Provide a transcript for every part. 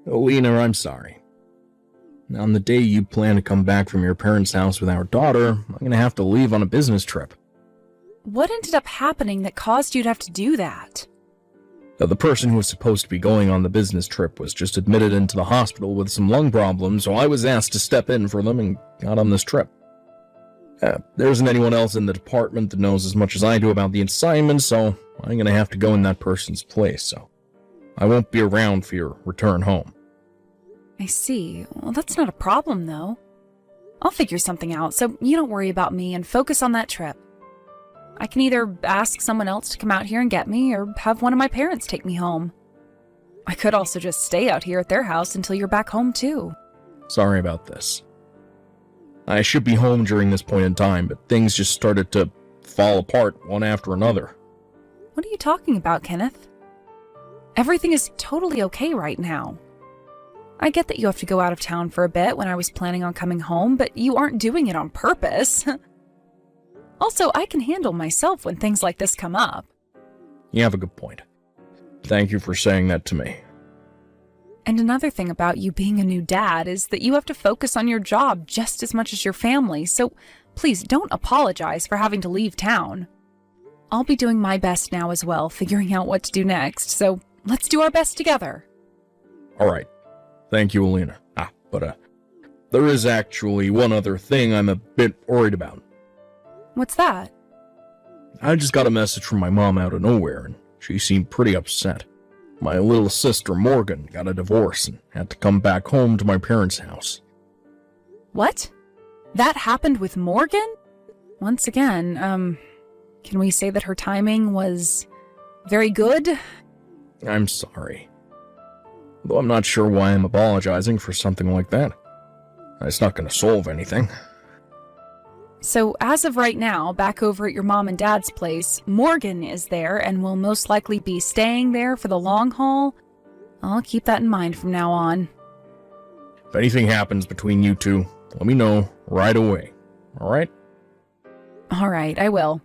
Alina, I'm sorry. On the day you plan to come back from your parents' house with our daughter, I'm going to have to leave on a business trip. What ended up happening that caused you to have to do that? The person who was supposed to be going on the business trip was just admitted into the hospital with some lung problems, so I was asked to step in for them and got on this trip. There isn't anyone else in the department that knows as much as I do about the assignment, so I'm going to have to go in that person's place, so I won't be around for your return home. I see. Well, that's not a problem, though. I'll figure something out, so you don't worry about me and focus on that trip. I can either ask someone else to come out here and get me, or have one of my parents take me home. I could also just stay out here at their house until you're back home, too. Sorry about this. I should be home during this point in time, but things just started to fall apart one after another. What are you talking about, Kenneth? Everything is totally okay right now. I get that you have to go out of town for a bit when I was planning on coming home, but you aren't doing it on purpose. Also, I can handle myself when things like this come up. You have a good point. Thank you for saying that to me. And another thing about you being a new dad is that you have to focus on your job just as much as your family, so please don't apologize for having to leave town. I'll be doing my best now as well, figuring out what to do next, so let's do our best together. Alright. Thank you, Alina. But there is actually one other thing I'm a bit worried about. What's that? I just got a message from my mom out of nowhere, and she seemed pretty upset. My little sister Morgan got a divorce and had to come back home to my parents' house. What? That happened with Morgan? Once again, can we say that her timing was very good? I'm sorry. Though I'm not sure why I'm apologizing for something like that. It's not going to solve anything. So, as of right now, back over at your mom and dad's place, Morgan is there and will most likely be staying there for the long haul. I'll keep that in mind from now on. If anything happens between you two, let me know right away. Alright? Alright, I will.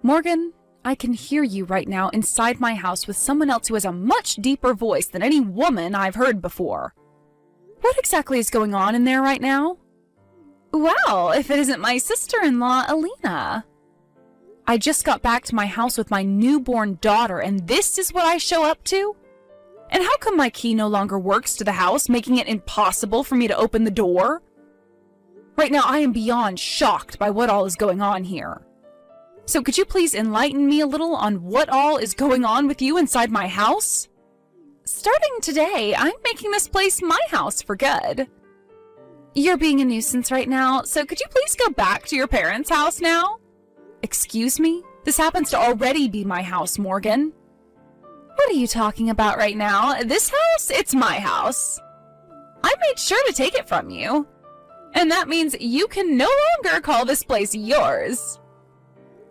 Morgan, I can hear you right now inside my house with someone else who has a much deeper voice than any woman I've heard before. What exactly is going on in there right now? Well, if it isn't my sister-in-law, Alina. I just got back to my house with my newborn daughter, and this is what I show up to? And how come my key no longer works to the house, making it impossible for me to open the door? Right now, I am beyond shocked by what all is going on here. So could you please enlighten me a little on what all is going on with you inside my house? Starting today, I'm making this place my house for good. You're being a nuisance right now, so could you please go back to your parents' house now? Excuse me? This happens to already be my house, Morgan. What are you talking about right now? This house? It's my house. I made sure to take it from you. And that means you can no longer call this place yours.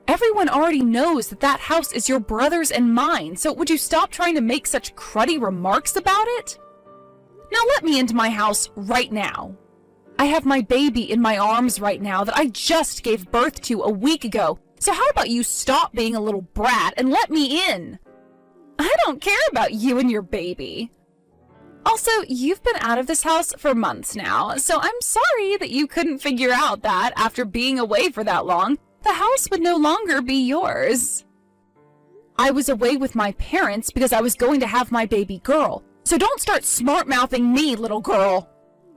Everyone already knows that that house is your brother's and mine, so would you stop trying to make such cruddy remarks about it? Now let me into my house right now. I have my baby in my arms right now that I just gave birth to a week ago, so how about you stop being a little brat and let me in? I don't care about you and your baby. Also, you've been out of this house for months now, so I'm sorry that you couldn't figure out that after being away for that long, the house would no longer be yours. I was away with my parents because I was going to have my baby girl, so don't start smart-mouthing me, little girl.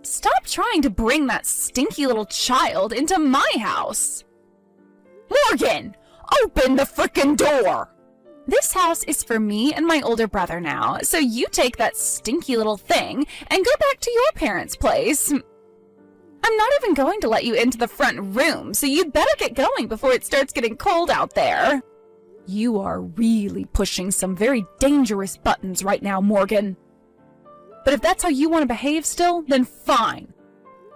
Stop trying to bring that stinky little child into my house. Morgan, open the frickin' door! This house is for me and my older brother now, so you take that stinky little thing and go back to your parents' place. I'm not even going to let you into the front room, so you'd better get going before it starts getting cold out there. You are really pushing some very dangerous buttons right now, Morgan. But if that's how you want to behave still, then fine.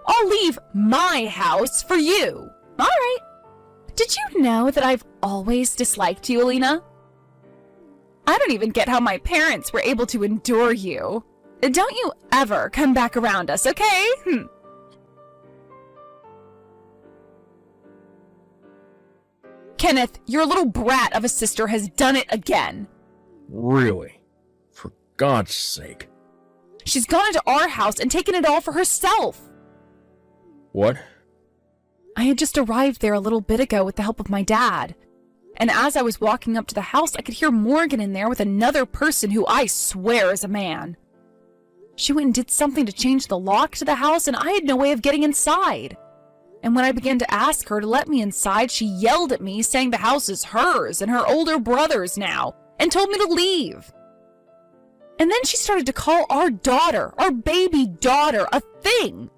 I'll leave my house for you. All right. Did you know that I've always disliked you, Alina? I don't even get how my parents were able to endure you. Don't you ever come back around us, okay? Kenneth, your little brat of a sister has done it again. Really? For God's sake. She's gone into our house and taken it all for herself. What? I had just arrived there a little bit ago with the help of my dad. And as I was walking up to the house, I could hear Morgan in there with another person who I swear is a man. She went and did something to change the lock to the house, and I had no way of getting inside. And when I began to ask her to let me inside, she yelled at me, saying the house is hers and her older brother's now, and told me to leave. And then she started to call our daughter, our baby daughter, a thing.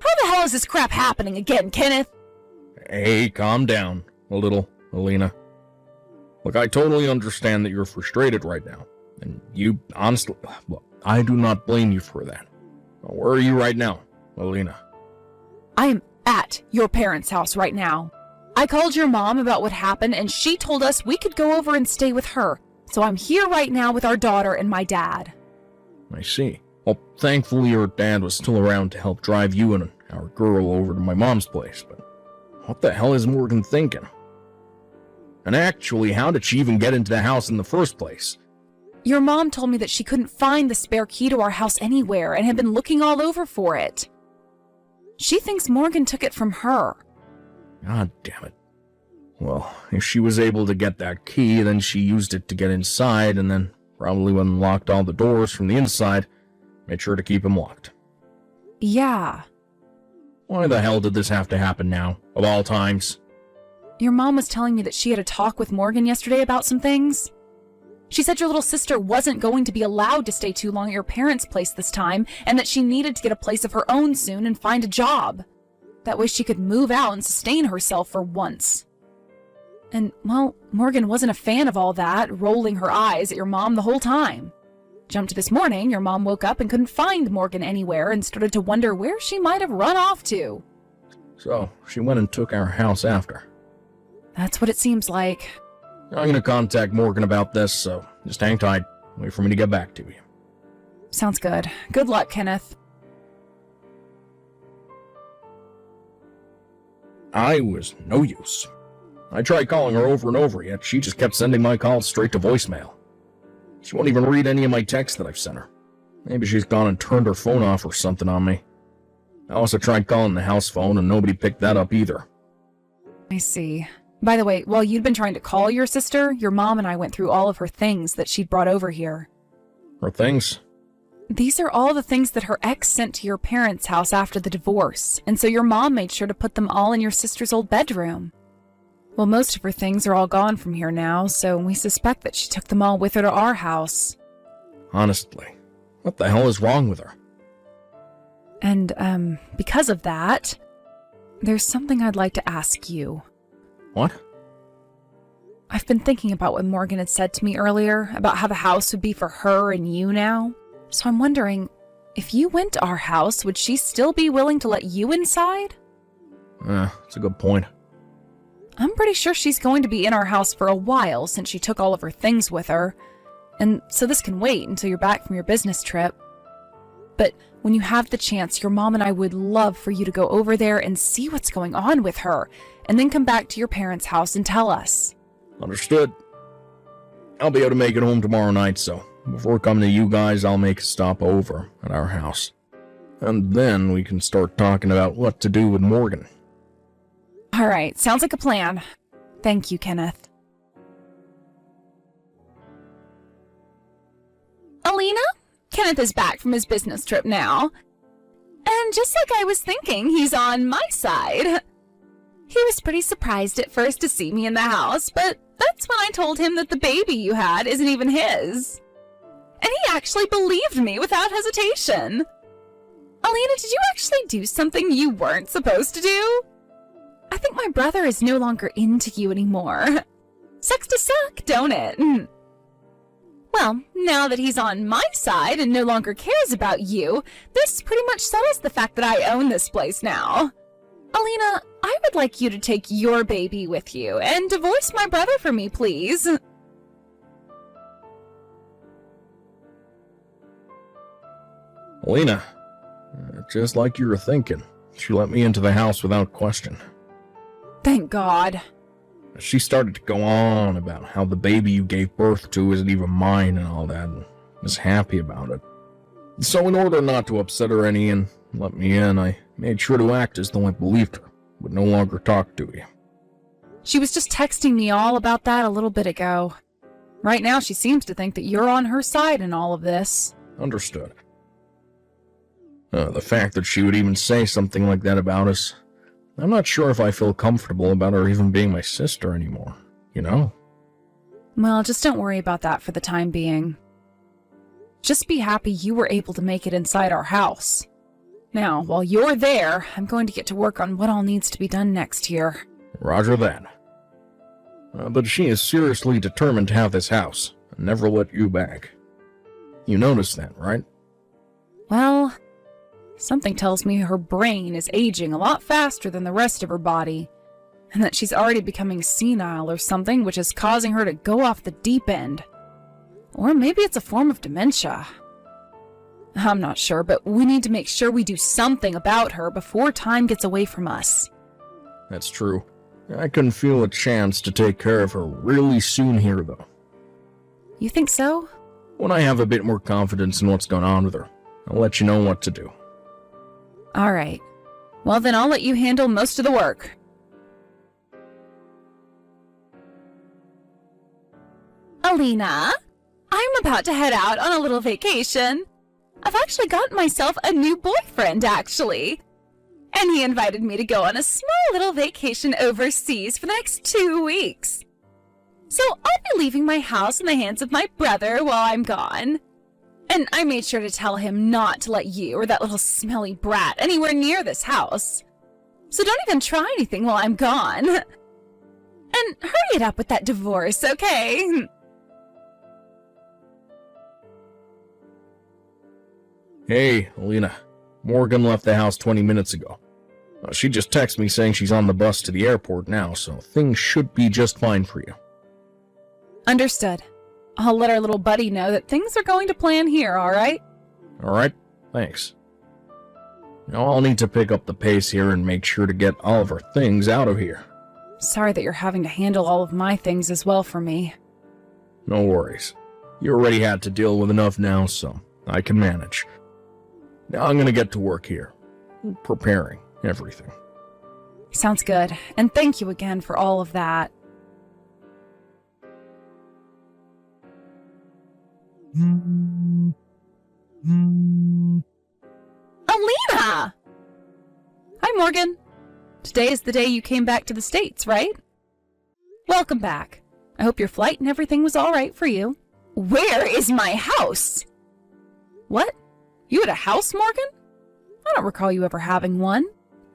How the hell is this crap happening again, Kenneth? Hey, calm down a little, Alina. Look, I totally understand that you're frustrated right now. And you, honestly, well, I do not blame you for that. Where are you right now, Alina? I am at your parents' house right now. I called your mom about what happened, and she told us we could go over and stay with her. So I'm here right now with our daughter and my dad. I see. Well, thankfully your dad was still around to help drive you and our girl over to my mom's place, but what the hell is Morgan thinking? And actually, how did she even get into the house in the first place? Your mom told me that she couldn't find the spare key to our house anywhere and had been looking all over for it. She thinks Morgan took it from her. God damn it. Well, if she was able to get that key, then she used it to get inside, and then probably unlocked all the doors from the inside, made sure to keep them locked. Yeah. Why the hell did this have to happen now, of all times? Your mom was telling me that she had a talk with Morgan yesterday about some things. She said your little sister wasn't going to be allowed to stay too long at your parents' place this time, and that she needed to get a place of her own soon and find a job. That way she could move out and sustain herself for once. And, well, Morgan wasn't a fan of all that, rolling her eyes at your mom the whole time. Jumped to this morning, your mom woke up and couldn't find Morgan anywhere and started to wonder where she might have run off to. So, she went and took our house after. That's what it seems like. I'm gonna contact Morgan about this, so just hang tight. Wait for me to get back to you. Sounds good. Good luck, Kenneth. I was no use. I tried calling her over and over, yet she just kept sending my calls straight to voicemail. She won't even read any of my texts that I've sent her. Maybe she's gone and turned her phone off or something on me. I also tried calling the house phone and nobody picked that up either. I see. By the way, while you'd been trying to call your sister, your mom and I went through all of her things that she'd brought over here. Her things? These are all the things that her ex sent to your parents' house after the divorce, and so your mom made sure to put them all in your sister's old bedroom. Well, most of her things are all gone from here now, so we suspect that she took them all with her to our house. Honestly, what the hell is wrong with her? And, because of that, there's something I'd like to ask you. What? I've been thinking about what Morgan had said to me earlier, about how the house would be for her and you now. So I'm wondering, if you went to our house, would she still be willing to let you inside? That's a good point. I'm pretty sure she's going to be in our house for a while since she took all of her things with her. And so this can wait until you're back from your business trip. But when you have the chance, your mom and I would love for you to go over there and see what's going on with her, and then come back to your parents' house and tell us. Understood. I'll be able to make it home tomorrow night, so before coming to you guys, I'll make a stop over at our house. And then we can start talking about what to do with Morgan. All right, sounds like a plan. Thank you, Kenneth. Alina? Kenneth is back from his business trip now. And just like I was thinking, he's on my side. He was pretty surprised at first to see me in the house, but that's when I told him that the baby you had isn't even his. And he actually believed me without hesitation. Alina, did you actually do something you weren't supposed to do? I think my brother is no longer into you anymore. Sucks to suck, don't it? Well, now that he's on my side and no longer cares about you, this pretty much settles the fact that I own this place now. Alina, I would like you to take your baby with you and divorce my brother for me, please. Alina, just like you were thinking, she let me into the house without question. Thank God. She started to go on about how the baby you gave birth to isn't even mine and all that, and was happy about it. So in order not to upset her any and let me in, I made sure to act as though I believed her, would no longer talk to you. She was just texting me all about that a little bit ago. Right now she seems to think that you're on her side in all of this. Understood. The fact that she would even say something like that about us, I'm not sure if I feel comfortable about her even being my sister anymore, you know? Well, just don't worry about that for the time being. Just be happy you were able to make it inside our house. Now, while you're there, I'm going to get to work on what all needs to be done next here. Roger that. But she is seriously determined to have this house, and never let you back. You noticed that, right? Well, something tells me her brain is aging a lot faster than the rest of her body, and that she's already becoming senile or something, which is causing her to go off the deep end. Or maybe it's a form of dementia. I'm not sure, but we need to make sure we do something about her before time gets away from us. That's true. I can feel a chance to take care of her really soon here, though. You think so? When I have a bit more confidence in what's going on with her, I'll let you know what to do. All right. Well, then I'll let you handle most of the work. Alina, I'm about to head out on a little vacation. I've actually gotten myself a new boyfriend, actually. And he invited me to go on a small little vacation overseas for the next 2 weeks. So I'll be leaving my house in the hands of my brother while I'm gone. And I made sure to tell him not to let you or that little smelly brat anywhere near this house. So don't even try anything while I'm gone. And hurry it up with that divorce, okay? Hey, Alina. Morgan left the house 20 minutes ago. She just texted me saying she's on the bus to the airport now, so things should be just fine for you. Understood. I'll let our little buddy know that things are going to plan here, alright? Alright, thanks. Now I'll need to pick up the pace here and make sure to get all of our things out of here. Sorry that you're having to handle all of my things as well for me. No worries. You already had to deal with enough now, so I can manage. Now I'm gonna get to work here. Preparing everything. Sounds good, and thank you again for all of that. Alina! Hi, Morgan. Today is the day you came back to the States, right? Welcome back. I hope your flight and everything was all right for you. Where is my house? What? You had a house, Morgan? I don't recall you ever having one.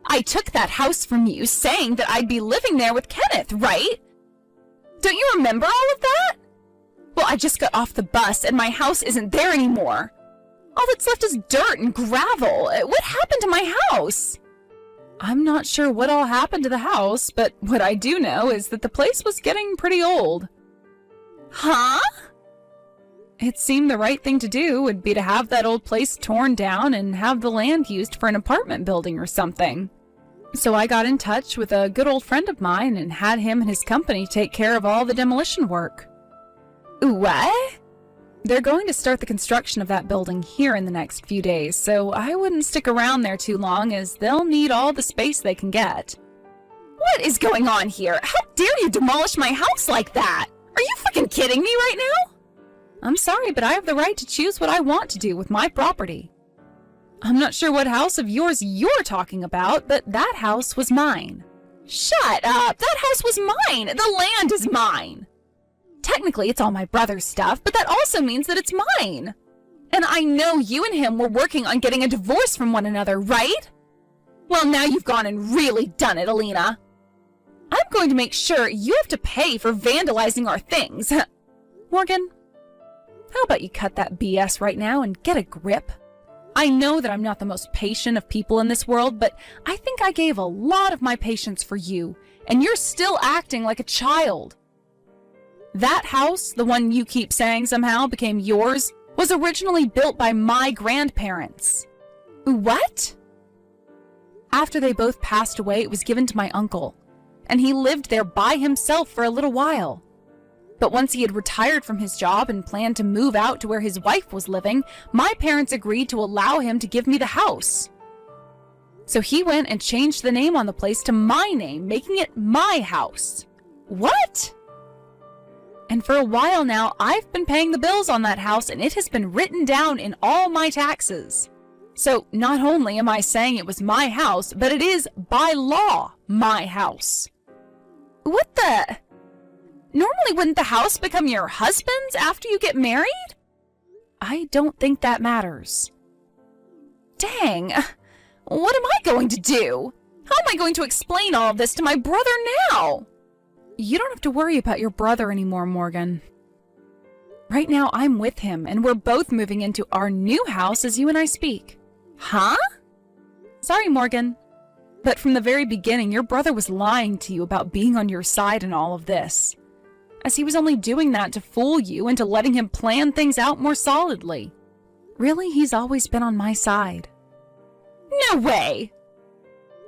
I took that house from you saying that I'd be living there with Kenneth, right? Don't you remember all of that? Well, I just got off the bus and my house isn't there anymore. All that's left is dirt and gravel. What happened to my house? I'm not sure what all happened to the house, but what I do know is that the place was getting pretty old. Huh? It seemed the right thing to do would be to have that old place torn down and have the land used for an apartment building or something. So I got in touch with a good old friend of mine and had him and his company take care of all the demolition work. What? They're going to start the construction of that building here in the next few days, so I wouldn't stick around there too long as they'll need all the space they can get. What is going on here? How dare you demolish my house like that? Are you freaking kidding me right now? I'm sorry, but I have the right to choose what I want to do with my property. I'm not sure what house of yours you're talking about, but that house was mine. Shut up! That house was mine! The land is mine! Technically, it's all my brother's stuff, but that also means that it's mine. And I know you and him were working on getting a divorce from one another, right? Well, now you've gone and really done it, Alina. I'm going to make sure you have to pay for vandalizing our things. Morgan, how about you cut that BS right now and get a grip? I know that I'm not the most patient of people in this world, but I think I gave a lot of my patience for you, and you're still acting like a child. That house, the one you keep saying somehow became yours, was originally built by my grandparents. What? After they both passed away, it was given to my uncle. and he lived there by himself for a little while. But once he had retired from his job and planned to move out to where his wife was living, my parents agreed to allow him to give me the house. So he went and changed the name on the place to my name, making it my house. What? And for a while now, I've been paying the bills on that house, and it has been written down in all my taxes. So not only am I saying it was my house, but it is, by law, my house. What the? Normally, wouldn't the house become your husband's after you get married? I don't think that matters. Dang, what am I going to do? How am I going to explain all of this to my brother now? You don't have to worry about your brother anymore, Morgan. Right now, I'm with him, and we're both moving into our new house as you and I speak. Huh? Sorry, Morgan. But from the very beginning, your brother was lying to you about being on your side in all of this, as he was only doing that to fool you into letting him plan things out more solidly. Really, he's always been on my side. No way!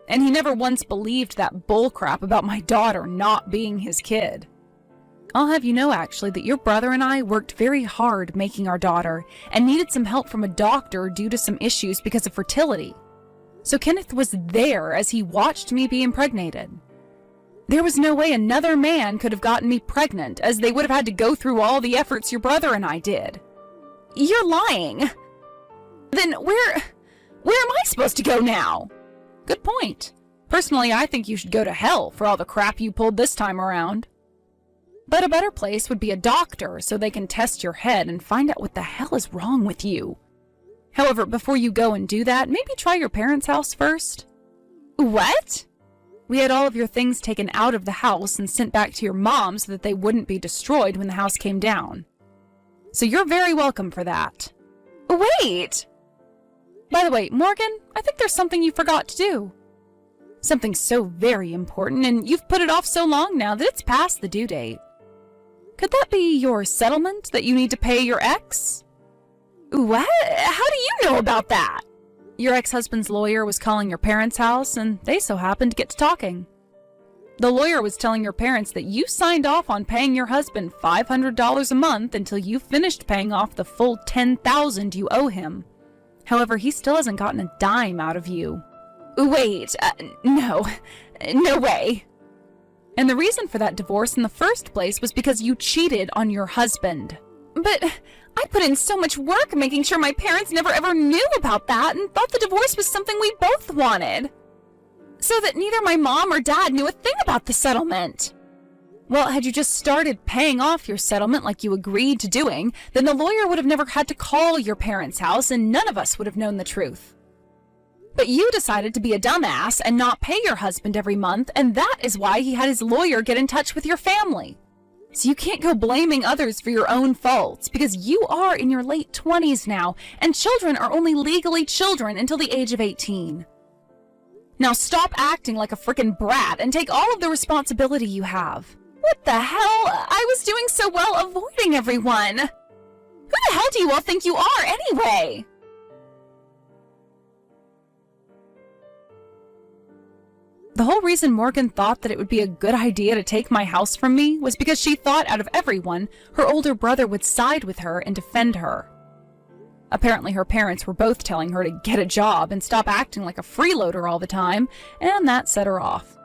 And he never once believed that bullcrap about my daughter not being his kid. I'll have you know, actually, that your brother and I worked very hard making our daughter and needed some help from a doctor due to some issues because of fertility. So Kenneth was there as he watched me be impregnated. There was no way another man could have gotten me pregnant, as they would have had to go through all the efforts your brother and I did. You're lying. Then where am I supposed to go now? Good point. Personally, I think you should go to hell for all the crap you pulled this time around. But a better place would be a doctor, so they can test your head and find out what the hell is wrong with you. However, before you go and do that, maybe try your parents' house first. What? We had all of your things taken out of the house and sent back to your mom so that they wouldn't be destroyed when the house came down. So you're very welcome for that. Wait! By the way, Morgan, I think there's something you forgot to do. Something so very important, and you've put it off so long now that it's past the due date. Could that be your settlement that you need to pay your ex? What? How do you know about that? Your ex-husband's lawyer was calling your parents' house, and they so happened to get to talking. The lawyer was telling your parents that you signed off on paying your husband $500 a month until you finished paying off the full $10,000 you owe him. However, he still hasn't gotten a dime out of you. Wait, no way. And the reason for that divorce in the first place was because you cheated on your husband. But I put in so much work making sure my parents never ever knew about that and thought the divorce was something we both wanted, so that neither my mom or dad knew a thing about the settlement. Well, had you just started paying off your settlement like you agreed to doing, then the lawyer would have never had to call your parents' house and none of us would have known the truth. But you decided to be a dumbass and not pay your husband every month, and that is why he had his lawyer get in touch with your family. So you can't go blaming others for your own faults, because you are in your late 20s now, and children are only legally children until the age of 18. Now stop acting like a frickin' brat and take all of the responsibility you have. What the hell? I was doing so well avoiding everyone. Who the hell do you all think you are anyway? The whole reason Morgan thought that it would be a good idea to take my house from me was because she thought out of everyone, her older brother would side with her and defend her. Apparently her parents were both telling her to get a job and stop acting like a freeloader all the time, and that set her off.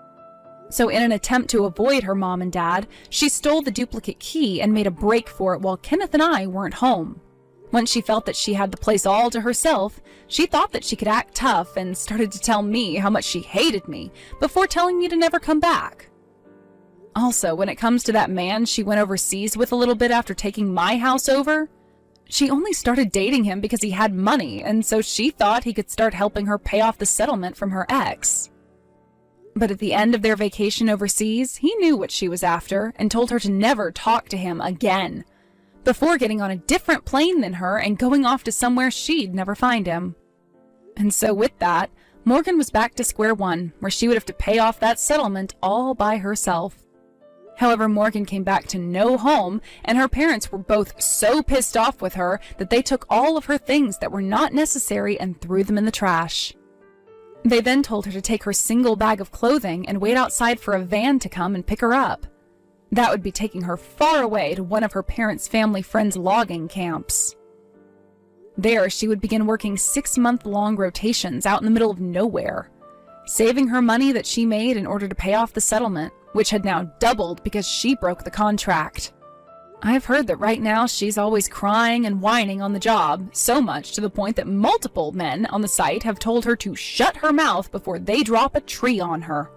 So in an attempt to avoid her mom and dad, she stole the duplicate key and made a break for it while Kenneth and I weren't home. Once she felt that she had the place all to herself, she thought that she could act tough and started to tell me how much she hated me before telling me to never come back. Also, when it comes to that man she went overseas with a little bit after taking my house over, she only started dating him because he had money, and so she thought he could start helping her pay off the settlement from her ex. But at the end of their vacation overseas, he knew what she was after and told her to never talk to him again, before getting on a different plane than her and going off to somewhere she'd never find him. And so with that, Morgan was back to square one, where she would have to pay off that settlement all by herself. However, Morgan came back to no home, and her parents were both so pissed off with her that they took all of her things that were not necessary and threw them in the trash. They then told her to take her single bag of clothing and wait outside for a van to come and pick her up. That would be taking her far away to one of her parents' family friends' logging camps. There, she would begin working 6-month-long rotations out in the middle of nowhere, saving her money that she made in order to pay off the settlement, which had now doubled because she broke the contract. I've heard that right now she's always crying and whining on the job, so much to the point that multiple men on the site have told her to shut her mouth before they drop a tree on her.